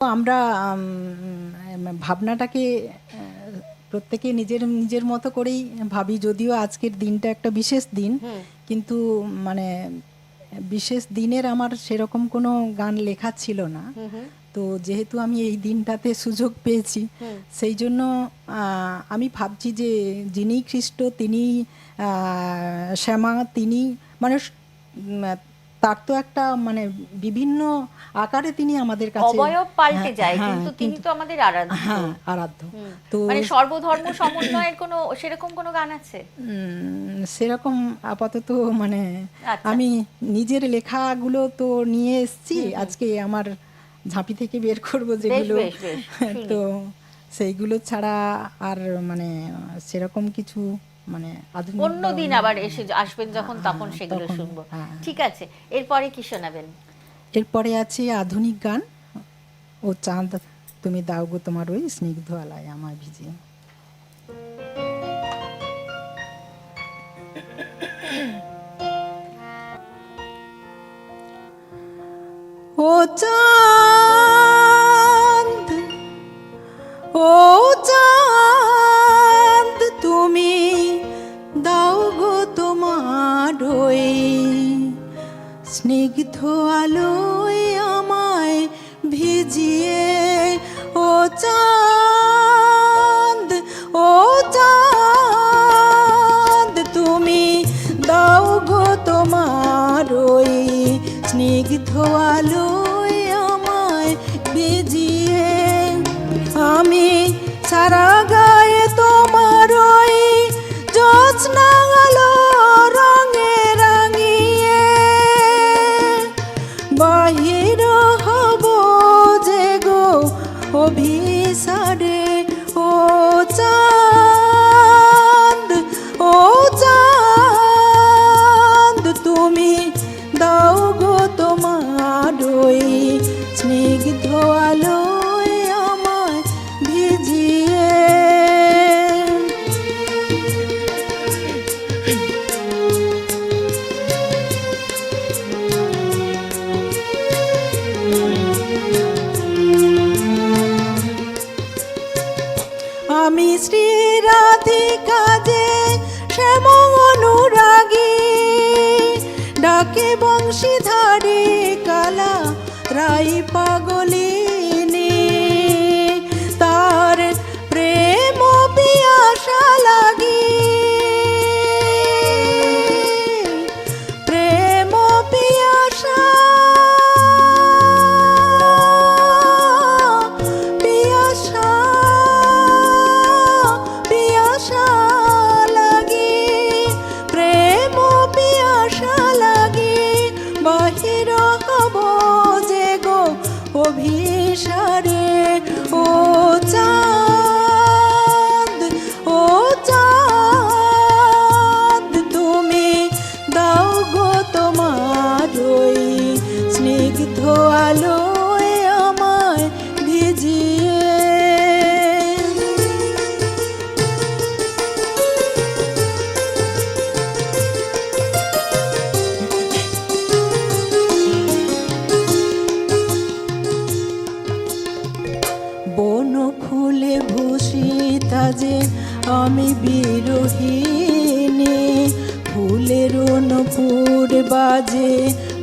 আমরা ভাবনাটাকে প্রত্যেকে নিজের নিজের মতো করেই ভাবি, যদিও আজকের দিনটা একটা বিশেষ দিন, কিন্তু মানে বিশেষ দিনের আমার সেরকম কোনো গান লেখা ছিল না। তো যেহেতু আমি এই দিনটাতে সুযোগ পেয়েছি, সেই জন্য আমি ভাবছি যে যিনি খ্রিস্ট, তিনি শ্যামা, তিনি মানে তার তো একটা মানে বিভিন্ন আকারে তিনি আমাদের কাছে অবয়ব পাল্টে যায়, কিন্তু তিনি তো আমাদের আরাধ্য। হ্যাঁ, আরাধ্য। তো মানে সর্বধর্ম সমন্বয়ের কোনো সেরকম কোনো গান আছে? সেরকম আপাতত মানে আমি নিজের লেখাগুলো তো নিয়ে এসেছি, আজকে আমার ঝাঁপি থেকে বের করবো যেগুলো, তো সেইগুলো ছাড়া আর মানে সেরকম কিছু মানে অন্যদিন আবার এসে আসবেন যখন, তখন সেগুলো শুনবো। ঠিক আছে, এরপরে কি শোনাবেন? এরপরে আছে আধুনিক গান, ও চাঁদ তুমি দাও গো তোমার ওই স্নিগ্ধ আলায় আমার ভিজিয়ে। ও চাঁদ, ও চাঁদ তুমি দাও গো তোমার ওই স্নিগ্ধ আলোয় আমায় ভিজিয়ে। ও চাঁদ, ও চাঁদ তুমি দাও গো তোমার ওই স্নিগ্ধ আলোয় আমায় ভিজিয়ে। আমি সারা গায়ে তোমার ওই জ্যোৎস্না আলো রঙে রাঙিয়ে বাহির হব যে গো অভিসারে। ও চাঁদ, ও চাঁদ তুমি দাও গো তোমার ওই স্নিগ্ধ আলোয় আমায় ভিজিয়ে। আমি শ্রী রাধিকা যে শ্যাম অনুরাগী, ডাকে বংশীধারী কালা রাই পাগলিনী, তার প্রেম পিয়াসা লাগি, প্রেম পিয়াসা পিয়াসা পিয়াসা লাগি, প্রেম পিয়াসা লাগি বাহির হব যে গো অভিসারে। ও চাঁদ, ও চাঁদ তুমি দাও গো তোমার ওই স্নিগ্ধ আলোয় আমায় ভিজিয়ে। বন ফুলে ভূষিতা যে আমি বিরোহিনী, ফুলের নূপুর বাজে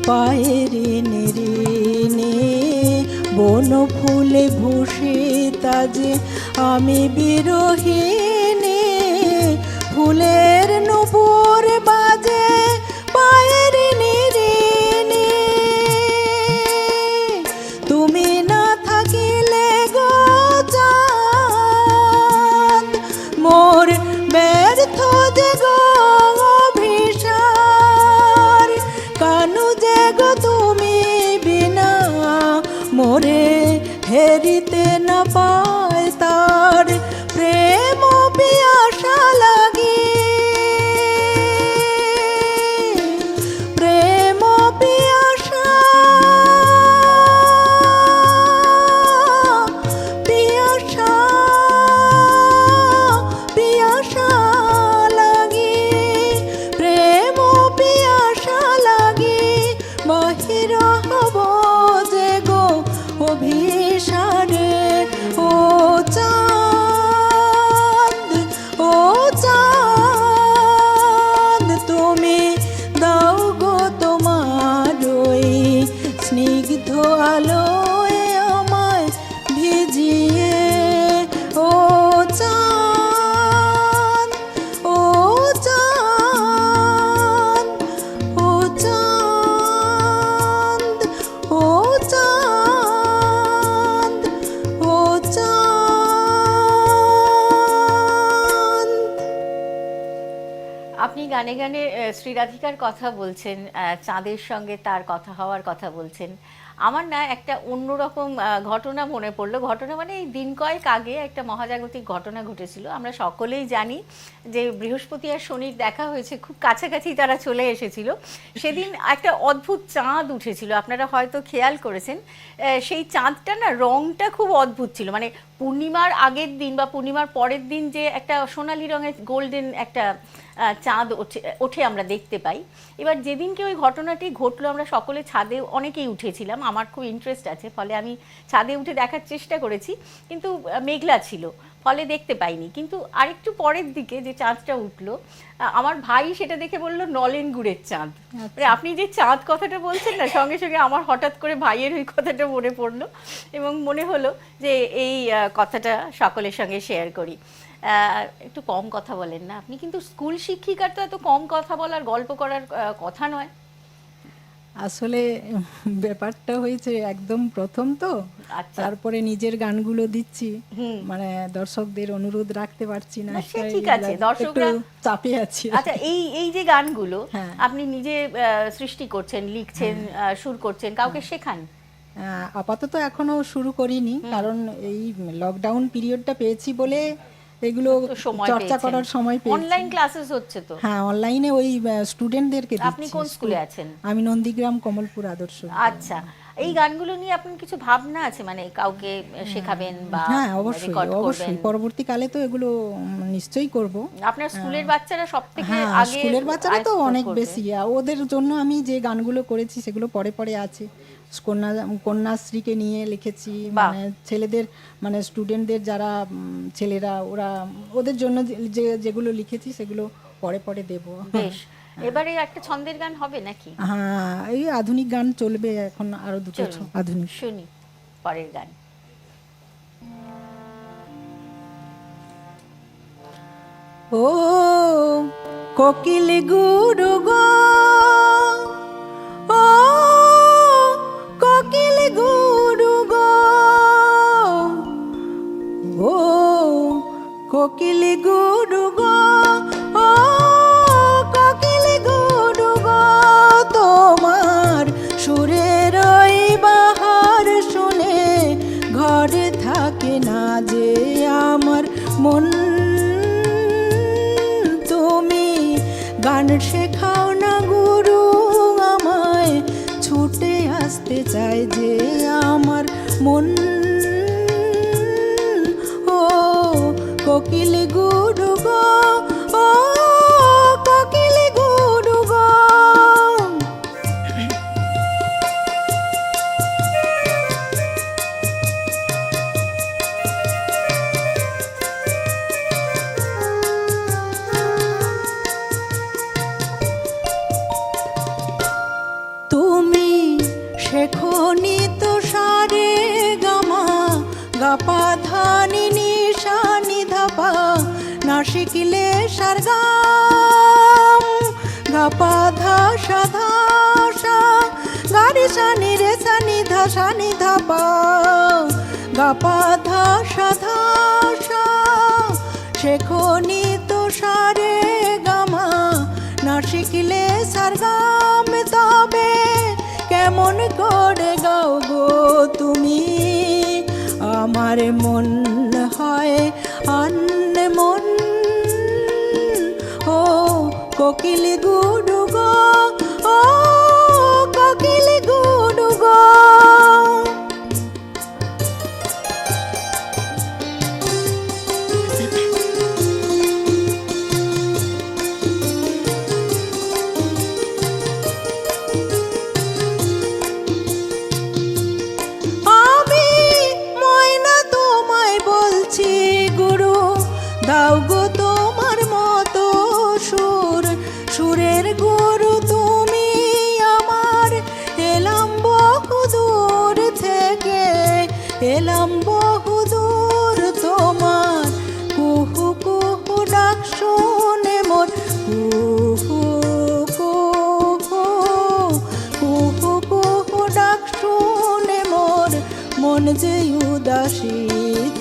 পায়ের ঋণী। বন ফুলে ভূষিতা যে আমি বিরোহিনী, ফুলের নূপুর বাজে পায়ের ঋণী। তুমি না থাকিলে গো চাঁদ মোর ব্যর্থ যে গো অভিসার, কানু যে গো তুমি বিনা মোরে হেরিতে না পায় তার প্রেম পিয়াসা লাগি, প্রেম পিয়াসা পিয়াসা পিয়াসা লাগি, প্রেম পিয়াসা লাগি বাহির হব যে গো অভিসারে। গানে গানে শ্রীরাধিকার কথা বলছেন, চাঁদের সঙ্গে তার কথা হওয়ার কথা বলছেন। আমার না একটা অন্যরকম ঘটনা মনে পড়লো। ঘটনা মানে এই দিন কয়েক আগে একটা মহাজাগতিক ঘটনা ঘটেছিল। আমরা সকলেই জানি যে বৃহস্পতি আর শনির দেখা হয়েছে, খুব কাছাকাছি তারা চলে এসেছিল। সেদিন একটা অদ্ভুত চাঁদ উঠেছিল, আপনারা হয়তো খেয়াল করেছেন। সেই চাঁদটা না রংটা খুব অদ্ভুত ছিল, মানে পূর্ণিমার আগের দিন বা পূর্ণিমার পরের দিন যে একটা সোনালি রঙের গোল্ডেন একটা চাঁদ ওঠে আমরা দেখতে পাই। এবার যেদিনকে ওই ঘটনাটি ঘটলো আমরা সকলে ছাদে অনেকেই উঠেছিলাম, আমার খুব ইন্টারেস্ট আছে, ফলে আমি ছাদে উঠে দেখার চেষ্টা করেছি, কিন্তু মেঘলা ছিল, ফলে দেখতে পাইনি। কিন্তু আরেকটু পরের দিকে যে চাঁদটা উঠলো, আমার ভাই সেটা দেখে বলল নলেন গুড়ের চাঁদ। মানে আপনি যে চাঁদ কথাটা বলছেন না, সঙ্গে সঙ্গে আমার হঠাৎ করে ভাইয়ের ওই কথাটা মনে পড়লো এবং মনে হলো যে এই কথাটা সকলের সঙ্গে শেয়ার করি। একটু কম কথা বলেন না আপনি, কিন্তু স্কুল শিক্ষিকার তো এত কম কথা বলার, গল্প করার কথা নয়। আসলে ব্যাপারটা হয়েছে একদম প্রথম তো, তারপরে নিজের গানগুলো দিচ্ছি, মানে দর্শকদের অনুরোধ রাখতে পারছি না। ঠিক আছে, দর্শকরা চাপে আছি। আচ্ছা, এই যে গানগুলো আপনি নিজে সৃষ্টি করছেন, লিখছেন, সুর করছেন, কাউকে শেখান? আপাতত এখনো শুরু করিনি, কারণ এই লকডাউন পিরিয়ডটা পেয়েছি বলে এগুলো চর্চা করার সময় পেয়েছি। অনলাইন ক্লাসেস হচ্ছে তো? হ্যাঁ, অনলাইনে ওই স্টুডেন্টদেরকে দিচ্ছি। আপনি কোন স্কুলে আছেন? আমি নন্দীগ্রাম কমলপুর আদর্শ। আচ্ছা, এই গানগুলো নিয়ে আপনার কিছু ভাবনা আছে, মানে কাউকে শেখাবেন বা? হ্যাঁ, অবশ্যই অবশ্যই, পরবর্তীকালে তো এগুলো নিশ্চয়ই করব। আপনার স্কুলের বাচ্চারা সবথেকে আগে? স্কুলের বাচ্চারা তো অনেক বেশি, ওদের জন্য আমি যে গানগুলো করেছি সেগুলো পরে পরে আছে। কন্যাশ্রীকে নিয়ে লিখেছি, মানে ছেলেদের, মানে স্টুডেন্টদের যারা ছেলেরা, ওদের জন্য যেগুলো লিখেছি সেগুলো পরে পরে দেব। বেশ, এবারে একটা ছন্দের গান হবে নাকি? হ্যাঁ, এই আধুনিক গান চলবে এখন, আরো দুটো আধুনিক শুনি পরের গান। ও কোকিল গুরু গো, ও কোকিল গুরু গো, ও কোকিল গুরু গো, ও কোকিল গুরু গো, তোমার সুরের ওই বাহার শুনে ঘরে থাকে না যে আমার মন। তুমি গান শেখাও না গুরু আমায়, ছুটে আসতে চাই যে আমার মন। ও কোকিল গুরু গো, ও কোকিল গুরু গো। তুমি শেখনি তো সারে গামা, গাপা ধানি নিশা নিধাপা, না শিখলে সারগাম, গাপা ধাসা ধাসা, গারি সানি রে সানি ধাসা নিধাপা, গাপা ধাসা ধাসা। শেখনি তো সারে গামা, না শিখলে সারগাম, তবে কেমন করে গাও গো তুমি, আমার মন হয় আনমন। ও কোকিল গুরু গো, ও কোকিল গুরু গো। দাও গো তোমার মতো সুর, সুরের গুরু তুমি আমার। এলাম বহু দূর থেকে, এলাম বহু দূর, তোমার কুহু কুহু ডাক শুনে মোর, কুহু কুহু কুহু কুহু ডাক শুনে মোর মন যে উদাসী।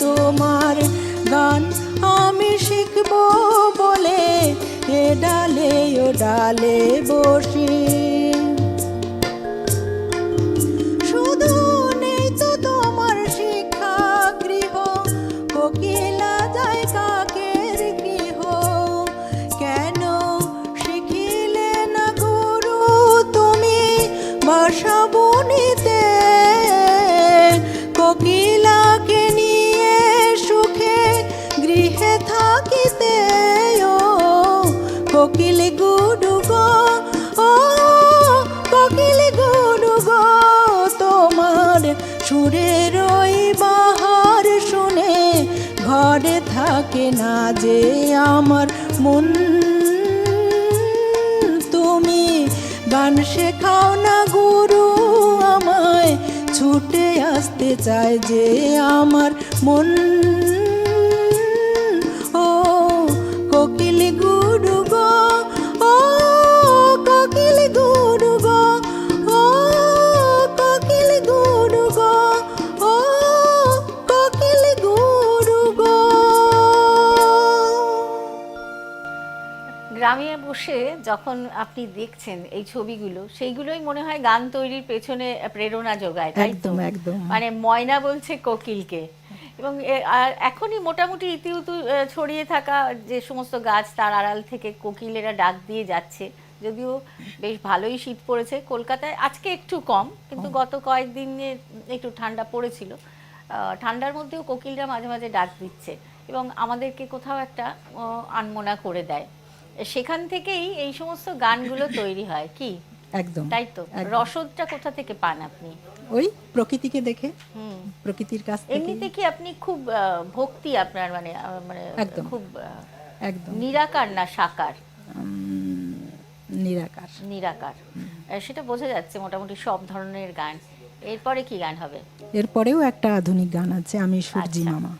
তোমার গান আমি শিখবো বলে এ ডালে ও ডালে বসি। শুধু নেই তো তোমার শিক্ষা গৃহ, কোকিলা যায় কাকের গৃহ। কেন শিখিলে না গুরু তুমি ভাষা বনিতে, কোকিলাকে নিয়ে সুখে গৃহে থাকিতে। ও কোকিল গুডু গো, ও কোকিল গুডু গো, তোমার সুরের ওই বাহার শুনে ঘরে থাকে না যে আমার মন। তুমি গান শেখাও না গুরু আমায়, ছুটে আসতে চায় যে আমার মন। ও কোকিল গুরু গো, ও কোকিল গুরু গো, ও কোকিল গুরু গো, ও কোকিল গুরু গো। গ্রামে বসে যখন আপনি দেখছেন এই ছবিগুলো, সেইগুলোই মনে হয় গান তৈরির পেছনে প্রেরণা যোগায়, তাই তো? একদম একদম। মানে ময়না বলছে কোকিলকে, এবং আর এখনই মোটামুটি ইতিউতু ছড়িয়ে থাকা যে সমস্ত গাছ, তার আড়াল থেকে কোকিলেরা ডাক দিয়ে যাচ্ছে। যদিও বেশ ভালোই শীত পড়েছে কলকাতায়, আজকে একটু কম, কিন্তু গত কয়েকদিনে একটু ঠান্ডা পড়েছিল। ঠান্ডার মধ্যেও কোকিলরা মাঝে মাঝে ডাক দিচ্ছে এবং আমাদেরকে কোথাও একটা আনমনা করে দেয়। সেখান থেকেই এই সমস্ত গানগুলো তৈরি হয়, কি একদম তাই তো? একদম। রসদটা কোথা থেকে পান আপনি? ওই প্রকৃতিকে দেখে, হুম। প্রকৃতির কাছ থেকে। এমনিতে কি আপনি খুব ভক্তি আপনার, মানে মানে একদম। খুব একদম নিরাকার না সাকার? নিরাকার। নিরাকার, সেটা বোঝা যাচ্ছে মোটামুটি সব ধরনের গান। এরপরে কি গান হবে? এরপরেও একটা আধুনিক গান আছে, আমি সূর্যি আচ্ছা। মামা।